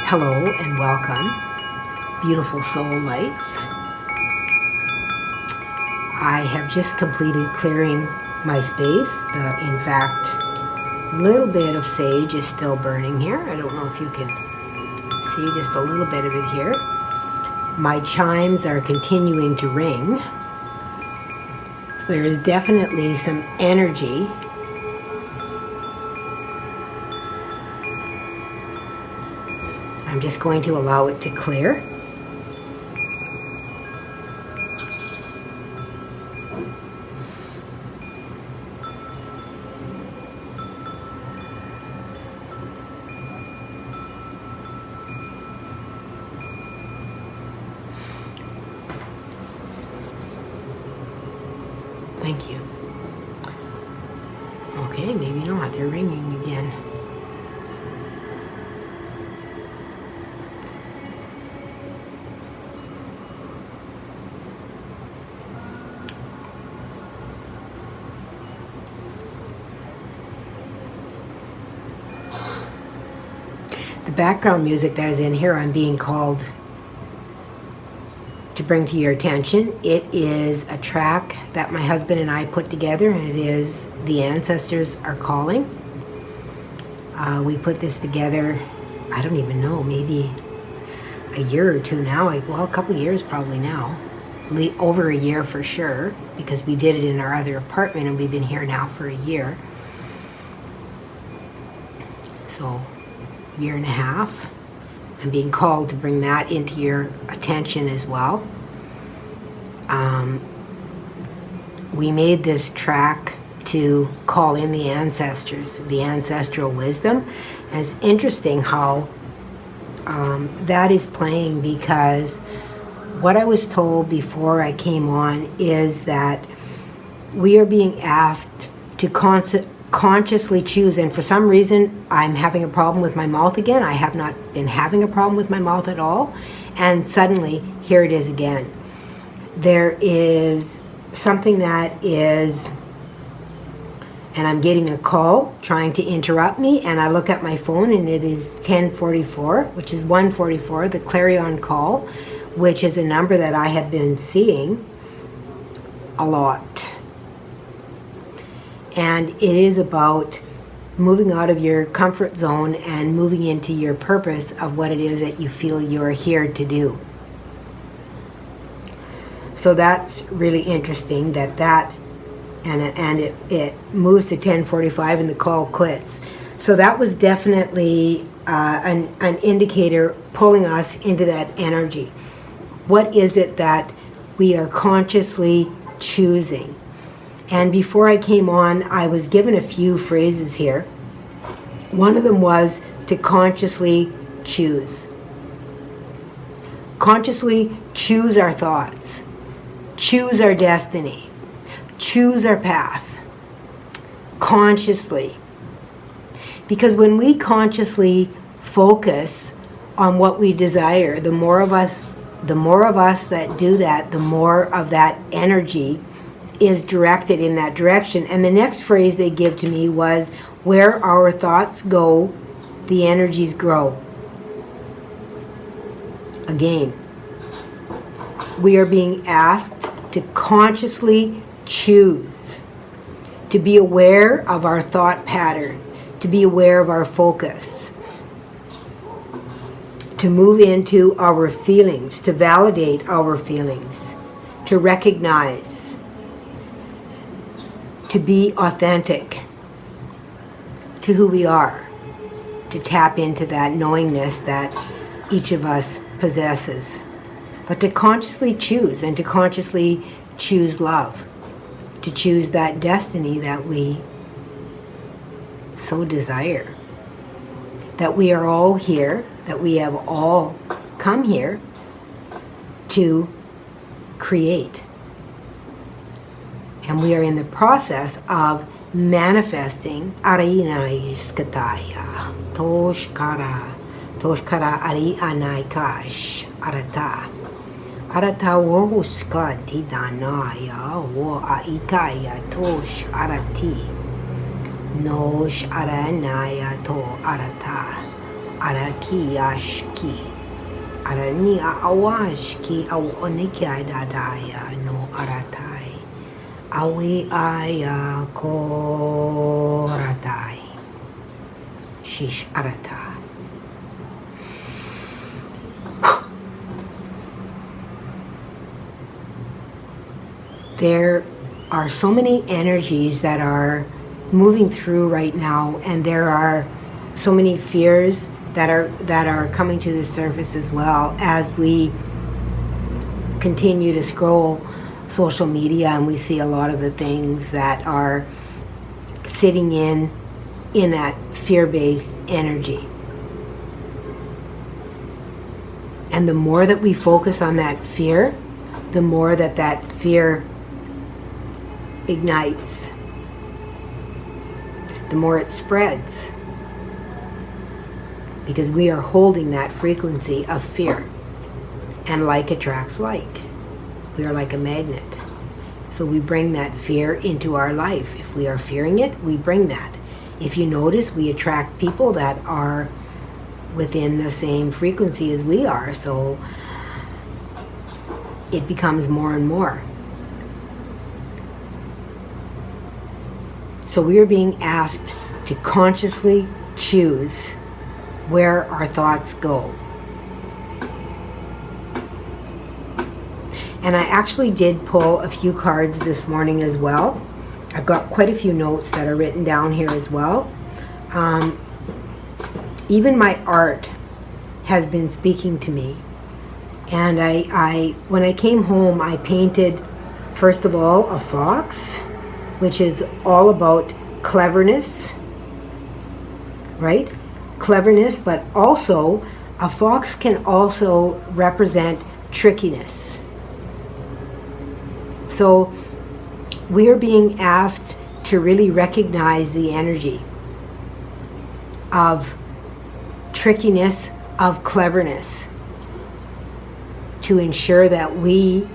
Hello and welcome, beautiful soul lights. I have just completed clearing my space. In fact, a little bit of sage is still burning here. I don't know if you can see just a little bit of it here. My chimes are continuing to ring. So there is definitely some energy. I'm just going to allow it to clear. Thank you. Okay, maybe not. They're ringing again. The background music that is in here, I'm being called to bring to your attention. It is a track that my husband and I put together, and it is The Ancestors Are Calling. We put this together, I don't even know, maybe a year or two now. Well, a couple years probably now. Over a year for sure, because we did it in our other apartment and we've been here now for a year. So, year and a half. I'm being called to bring that into your attention as well. We made this track to call in the ancestors, the ancestral wisdom. And it's interesting how that is playing, because what I was told before I came on is that we are being asked to consciously choose, and for some reason I'm having a problem with my mouth again. I have not been having a problem with my mouth at all, and suddenly here it is again. There is something that is, and I'm getting a call trying to interrupt me, and I look at my phone and it is 10:44, which is 1:44, the clarion call, which is a number that I have been seeing a lot. And it is about moving out of your comfort zone and moving into your purpose of what it is that you feel you're here to do. So that's really interesting and it moves to 10:45 and the call quits. So that was definitely an indicator pulling us into that energy. What is it that we are consciously choosing? And before I came on, I was given a few phrases here. One of them was to consciously choose. Consciously choose our thoughts. Choose our destiny. Choose our path. Consciously. Because when we consciously focus on what we desire, the more of us that do that, the more of that energy is directed in that direction. And the next phrase they give to me was, where our thoughts go, the energies grow. Again, we are being asked to consciously choose, to be aware of our thought pattern, to be aware of our focus, to move into our feelings, to validate our feelings, to recognize, to be authentic to who we are, to tap into that knowingness that each of us possesses. But to consciously choose, and to consciously choose love, to choose that destiny that we so desire, that we are all here, that we have all come here to create. And we are in the process of manifesting Arina Iskataya, Toshkara Ari Anaikash, Arata. Arata Wohuska Tidanaya, Wo Aikaya Tosh Arati, Nosh Aranaya To Arata. araki ashki. Arani awashki awaniki adadaya no aratai. Awi aya koratai. Shish arata. There are so many energies that are moving through right now, and there are so many fears that are coming to the surface as well as we continue to scroll social media, and we see a lot of the things that are sitting in that fear-based energy. And the more that we focus on that fear, the more that fear ignites, the more it spreads, because we are holding that frequency of fear, and like attracts like. We are like a magnet, so we bring that fear into our life. If we are fearing it, we bring that. If you notice, we attract people that are within the same frequency as we are, so it becomes more and more. So we are being asked to consciously choose where our thoughts go. And I actually did pull a few cards this morning as well. I've got quite a few notes that are written down here as well. Even my art has been speaking to me. And I when I came home, I painted, first of all, a fox, which is all about cleverness, right? Cleverness, but also a fox can also represent trickiness. So we are being asked to really recognize the energy of trickiness, of cleverness, to ensure that we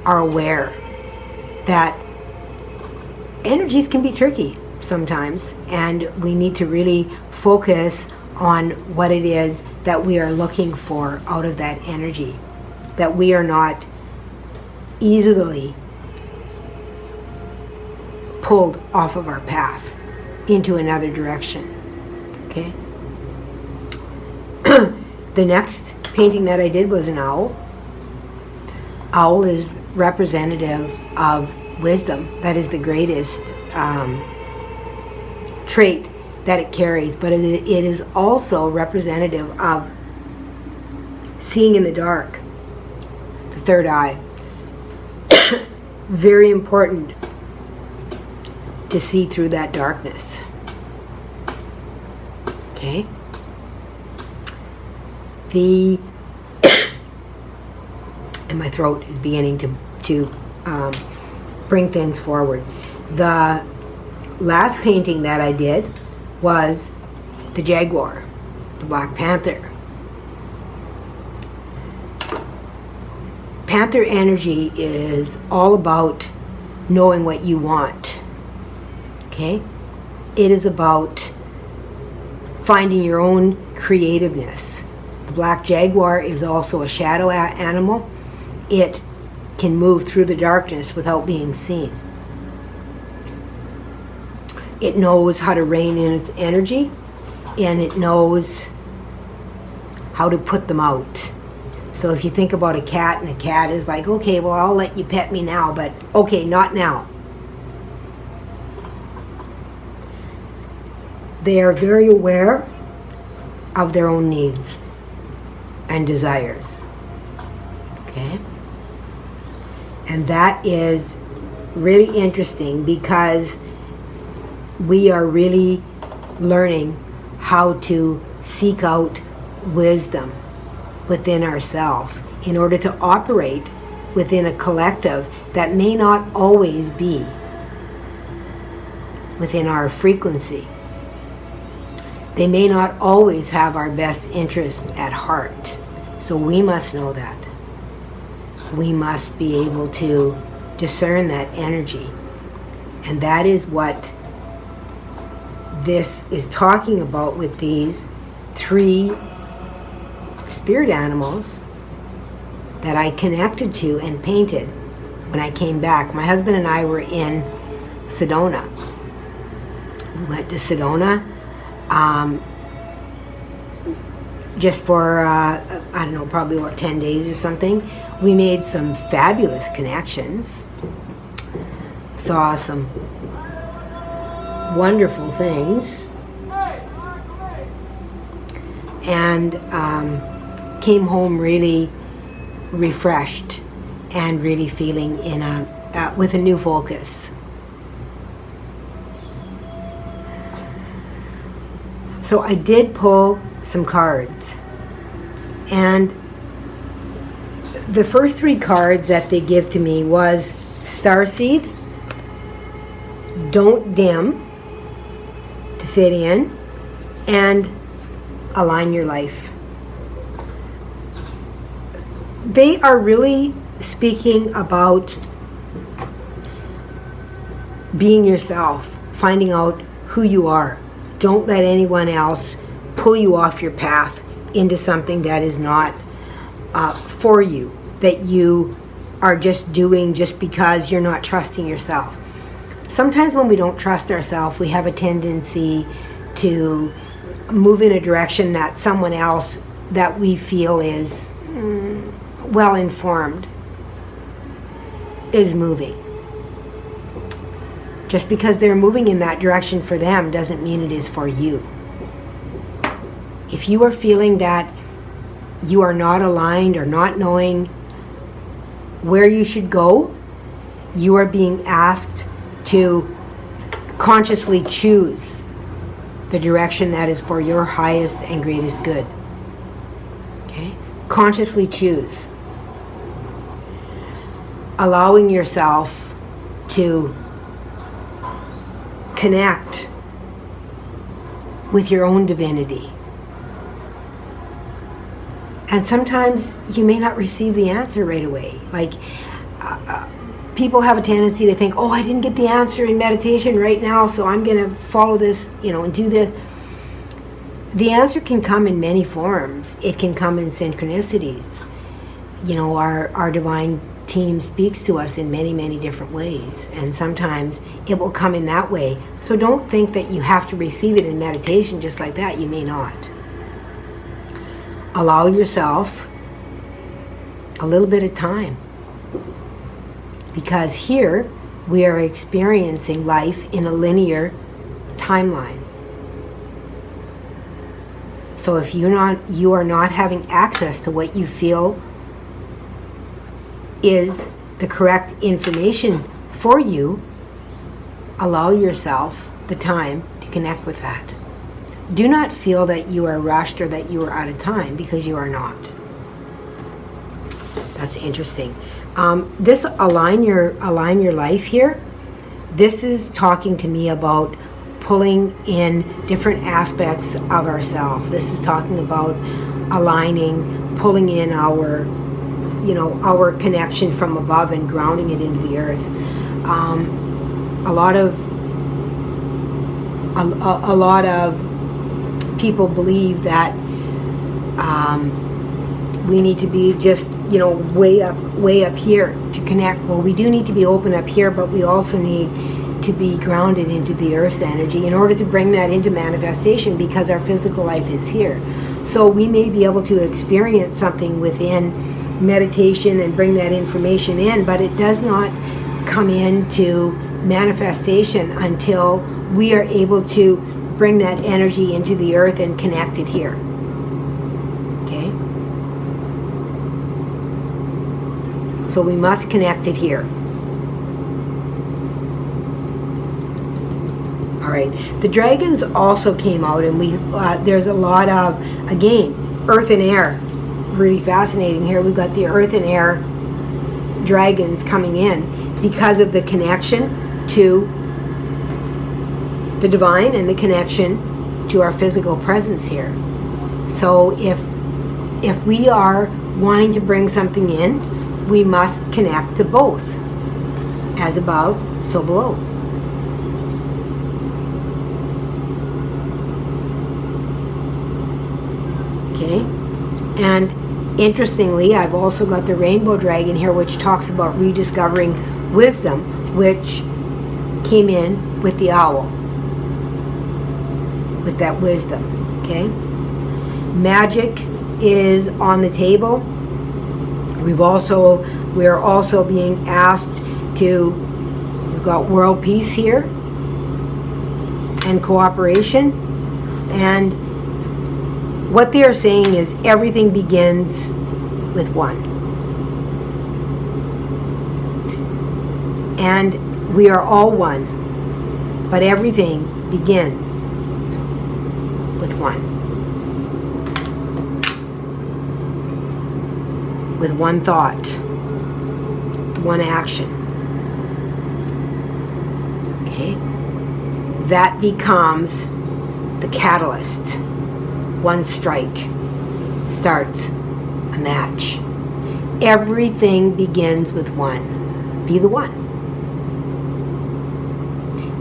are aware that energies can be tricky sometimes, and we need to really focus on what it is that we are looking for out of that energy, that we are not easily pulled off of our path into another direction. Okay? The next painting that I did was an owl. Owl is representative of wisdom. That is the greatest trait that it carries, but it is also representative of seeing in the dark, the third eye. Very important to see through that darkness. Okay? And my throat is beginning to bring things forward. The last painting that I did was the jaguar, the Black Panther. Panther energy is all about knowing what you want. Okay? It is about finding your own creativeness. The black jaguar is also a shadow animal. It can move through the darkness without being seen. It knows how to rein in its energy, and it knows how to put them out. So if you think about a cat, and a cat is like, okay, well, I'll let you pet me now, but okay, not now. They are very aware of their own needs and desires. Okay? And that is really interesting, because we are really learning how to seek out wisdom within ourselves in order to operate within a collective that may not always be within our frequency. They may not always have our best interest at heart. So we must know that. We must be able to discern that energy. And that is what this is talking about with these 3 spirit animals that I connected to and painted when I came back. My husband and I were in Sedona. We went to Sedona just for, I don't know, probably about 10 days or something. We made some fabulous connections, saw some wonderful things, and came home really refreshed and really feeling with a new focus. So I did pull some cards, and the first 3 cards that they give to me was Starseed, Don't Dim, to fit in, and Align Your Life. They are really speaking about being yourself, finding out who you are. Don't let anyone else pull you off your path into something that is not for you, that you are just doing just because you're not trusting yourself. Sometimes when we don't trust ourselves, we have a tendency to move in a direction that someone else that we feel is well informed is moving. Just because they're moving in that direction for them doesn't mean it is for you. If you are feeling that you are not aligned or not knowing where you should go, you are being asked to consciously choose the direction that is for your highest and greatest good. Okay? Consciously choose. Allowing yourself to connect with your own divinity. And sometimes you may not receive the answer right away. Like, people have a tendency to think, oh, I didn't get the answer in meditation right now, so I'm going to follow this, and do this. The answer can come in many forms. It can come in synchronicities. Our divine team speaks to us in many, many different ways. And sometimes it will come in that way. So don't think that you have to receive it in meditation just like that. You may not. Allow yourself a little bit of time. Because here we are experiencing life in a linear timeline. So if you are not having access to what you feel is the correct information for you, allow yourself the time to connect with that. Do not feel that you are rushed or that you are out of time, because you are not. That's interesting. This align your life here, this is talking to me about pulling in different aspects of ourselves. This is talking about aligning, pulling in our connection from above and grounding it into the earth. A lot of people believe that we need to be just way up here to connect. Well, we do need to be open up here, but we also need to be grounded into the earth's energy in order to bring that into manifestation, because our physical life is here. So we may be able to experience something within meditation and bring that information in, but it does not come into manifestation until we are able to bring that energy into the earth and connect it here. Okay? So we must connect it here. All right. The dragons also came out, and there's a lot of, again, earth and air. Really fascinating here. We've got the earth and air dragons coming in because of the connection to the divine and the connection to our physical presence here. So if we are wanting to bring something in, we must connect to both. As above, so below. Okay? And interestingly, I've also got the rainbow dragon here, which talks about rediscovering wisdom, which came in with the owl, with that wisdom. Okay? Magic is on the table. We are also being asked to, we've got world peace here and cooperation. And what they are saying is everything begins with one. And we are all one, but everything begins with one. With one thought, one action. Okay? That becomes the catalyst. One strike starts a match. Everything begins with one. Be the one.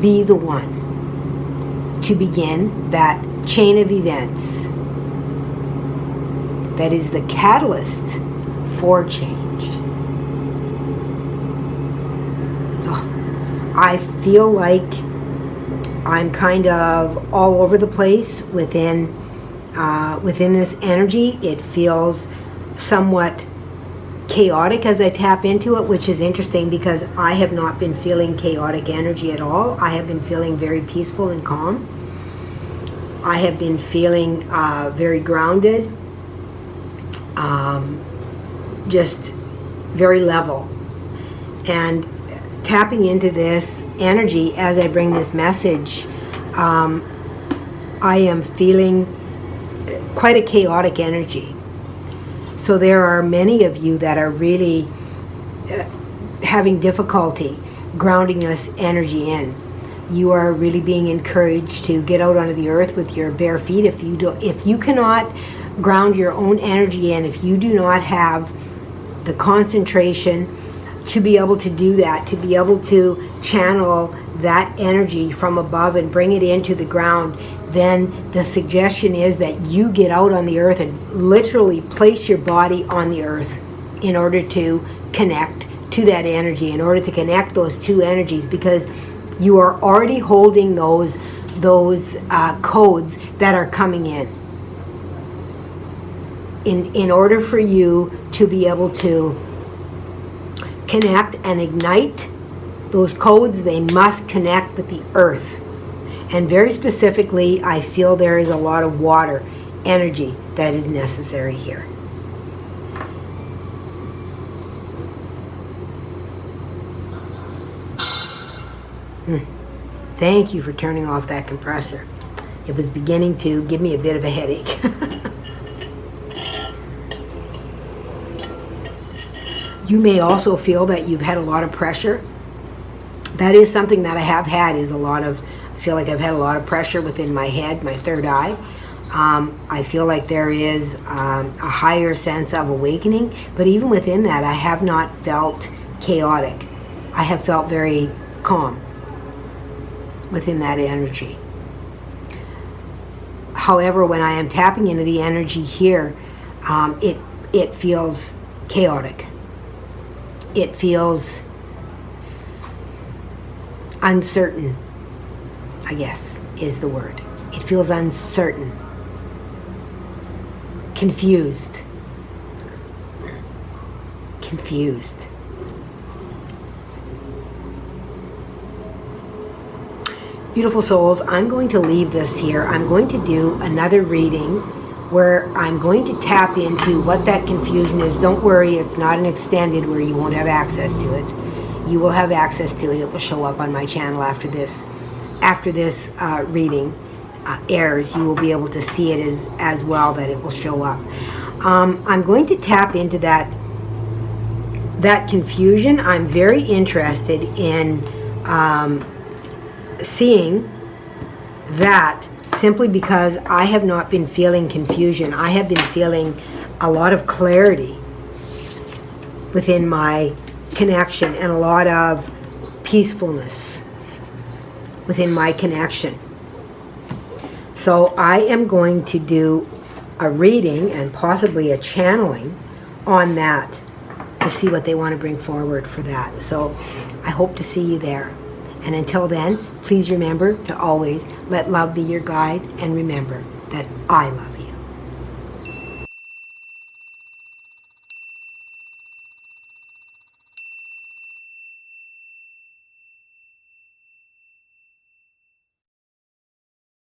Be the one to begin that chain of events that is the catalyst for change. Oh, I feel like I'm kind of all over the place within this energy. It feels somewhat chaotic as I tap into it, which is interesting because I have not been feeling chaotic energy at all. I have been feeling very peaceful and calm. I have been feeling very grounded, just very level. And tapping into this energy as I bring this message, I am feeling quite a chaotic energy. So there are many of you that are really having difficulty grounding this energy in. You are really being encouraged to get out onto the earth with your bare feet. If you cannot ground your own energy in, if you do not have the concentration to be able to do that, to be able to channel that energy from above and bring it into the ground, then the suggestion is that you get out on the earth and literally place your body on the earth in order to connect to that energy, in order to connect those two energies, because you are already holding those codes that are coming in. In order for you to be able to connect and ignite those codes, they must connect with the earth. And very specifically, I feel there is a lot of water energy that is necessary here. Thank you for turning off that compressor. It was beginning to give me a bit of a headache. You may also feel that you've had a lot of pressure. That is something that I have had, is I feel like I've had a lot of pressure within my head, my third eye. I feel like there is a higher sense of awakening, but even within that, I have not felt chaotic. I have felt very calm within that energy. However, when I am tapping into the energy here, it feels chaotic. It feels uncertain, I guess is the word. It feels uncertain, confused. Beautiful souls, I'm going to leave this here. I'm going to do another reading where I'm going to tap into what that confusion is. Don't worry, it's not an extended where you won't have access to it. You will have access to it. It will show up on my channel after this. After this reading airs, you will be able to see it as well, that it will show up. I'm going to tap into that confusion. I'm very interested in seeing that, simply because I have not been feeling confusion. I have been feeling a lot of clarity within my connection and a lot of peacefulness within my connection. So I am going to do a reading and possibly a channeling on that to see what they want to bring forward for that. So I hope to see you there. And until then, please remember to always let love be your guide, and remember that I love you.